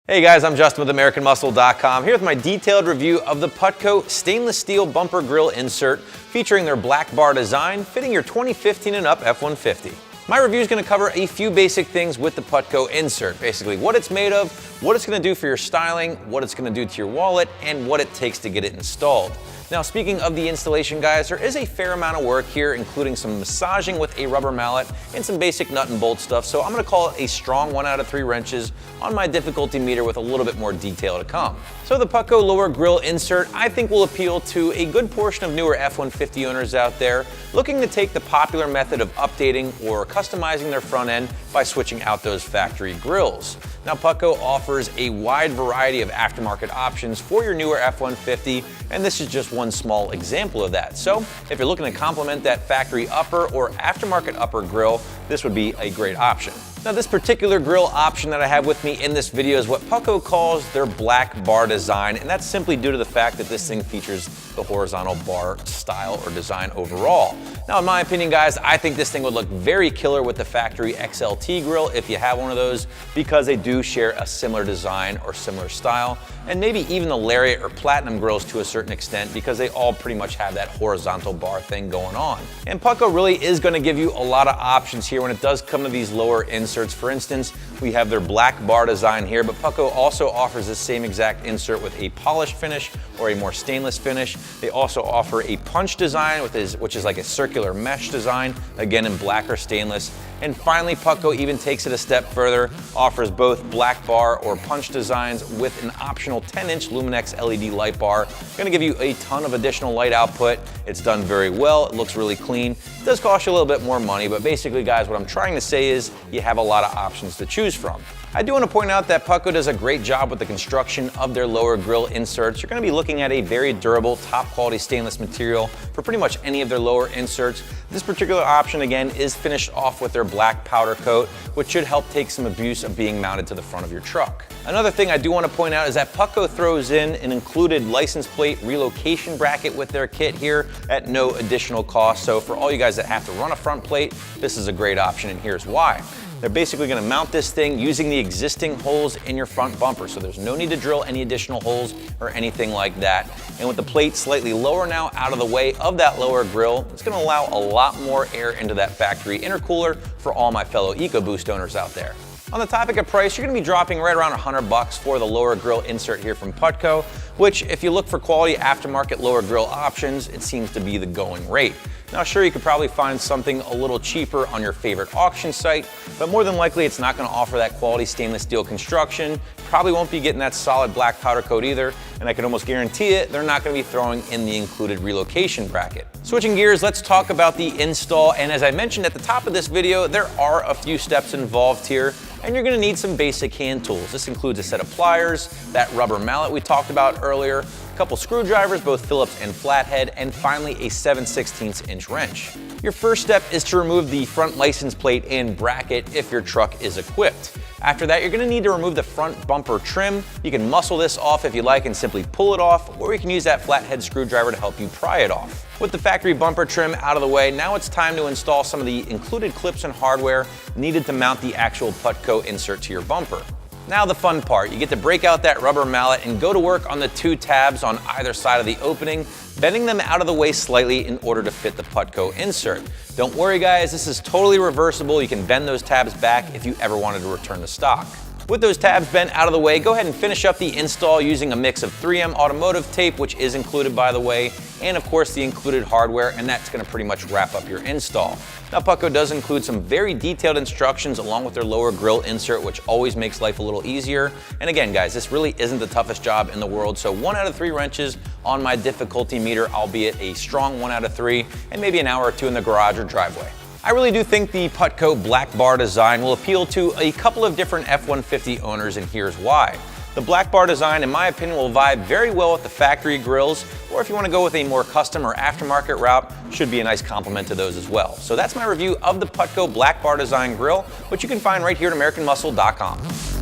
Hey guys, I'm Justin with AmericanMuscle.com, here with my detailed review of the Putco stainless steel bumper grille insert featuring their Black Bar design, fitting your 2015 and up F-150. My review is going to cover a few basic things with the Putco insert, basically what it's made of, what it's going to do for your styling, what it's going to do to your wallet, and what it takes to get it installed. Now, speaking of the installation, guys, there is a fair amount of work here, including some massaging with a rubber mallet and some basic nut and bolt stuff, so I'm going to call it a strong 1 out of 3 wrenches on my difficulty meter with a little bit more detail to come. So the Putco lower grille insert, I think, will appeal to a good portion of newer F-150 owners out there looking to take the popular method of updating or customizing their front end by switching out those factory grills. Now, Putco offers a wide variety of aftermarket options for your newer F-150, and this is just one small example of that. So if you're looking to complement that factory upper or aftermarket upper grill, this would be a great option. Now, this particular grill option that I have with me in this video is what Putco calls their Black Bar design, and that's simply due to the fact that this thing features the horizontal bar style or design overall. Now, in my opinion, guys, I think this thing would look very killer with the factory XLT grill if you have one of those, because they do share a similar design or similar style, and maybe even the Lariat or Platinum grills to a certain extent, because they all pretty much have that horizontal bar thing going on. And Putco really is going to give you a lot of options here when it does come to these lower inserts. For instance, we have their Black Bar design here, but Putco also offers the same exact insert with a polished finish or a more stainless finish. They also offer a punch design, which is like a circular mesh design, again in black or stainless. And finally, Putco even takes it a step further, offers both Black Bar or punch designs with an optional 10-inch Lunimex LED light bar. Gonna give you a ton of additional light output. It's done very well, it looks really clean. It does cost you a little bit more money, but basically, guys, what I'm trying to say is you have a lot of options to choose from. I do want to point out that Putco does a great job with the construction of their lower grille inserts. You're going to be looking at a very durable, top quality stainless material for pretty much any of their lower inserts. This particular option, again, is finished off with their black powder coat, which should help take some abuse of being mounted to the front of your truck. Another thing I do want to point out is that Putco throws in an included license plate relocation bracket with their kit here at no additional cost. So for all you guys that have to run a front plate, this is a great option, and here's why. They're basically going to mount this thing using the existing holes in your front bumper, so there's no need to drill any additional holes or anything like that. And with the plate slightly lower now out of the way of that lower grill, it's going to allow a lot more air into that factory intercooler for all my fellow EcoBoost owners out there. On the topic of price, you're going to be dropping right around $100 for the lower grill insert here from Putco, which, if you look for quality aftermarket lower grill options, it seems to be the going rate. Now, sure, you could probably find something a little cheaper on your favorite auction site, but more than likely it's not going to offer that quality stainless steel construction. Probably won't be getting that solid black powder coat either, and I can almost guarantee it, they're not going to be throwing in the included relocation bracket. Switching gears, let's talk about the install, and as I mentioned at the top of this video, there are a few steps involved here, and you're going to need some basic hand tools. This includes a set of pliers, that rubber mallet we talked about earlier, a couple screwdrivers, both Phillips and Flathead, and finally a 7/16" wrench. Your first step is to remove the front license plate and bracket if your truck is equipped. After that, you're going to need to remove the front bumper trim. You can muscle this off if you like and simply pull it off, or you can use that flathead screwdriver to help you pry it off. With the factory bumper trim out of the way, now it's time to install some of the included clips and hardware needed to mount the actual Putco insert to your bumper. Now the fun part, you get to break out that rubber mallet and go to work on the 2 tabs on either side of the opening, bending them out of the way slightly in order to fit the Putco insert. Don't worry, guys, this is totally reversible. You can bend those tabs back if you ever wanted to return to stock. With those tabs bent out of the way, go ahead and finish up the install using a mix of 3M automotive tape, which is included, by the way, and of course the included hardware, and that's going to pretty much wrap up your install. Now, Putco does include some very detailed instructions along with their lower grill insert, which always makes life a little easier. And again, guys, this really isn't the toughest job in the world, so 1 out of 3 wrenches on my difficulty meter, albeit a strong 1 out of 3, and maybe an hour or 2 in the garage or driveway. I really do think the Putco Black Bar design will appeal to a couple of different F-150 owners, and here's why. The Black Bar design, in my opinion, will vibe very well with the factory grills, or if you want to go with a more custom or aftermarket route, should be a nice complement to those as well. So that's my review of the Putco Black Bar design grill, which you can find right here at AmericanMuscle.com.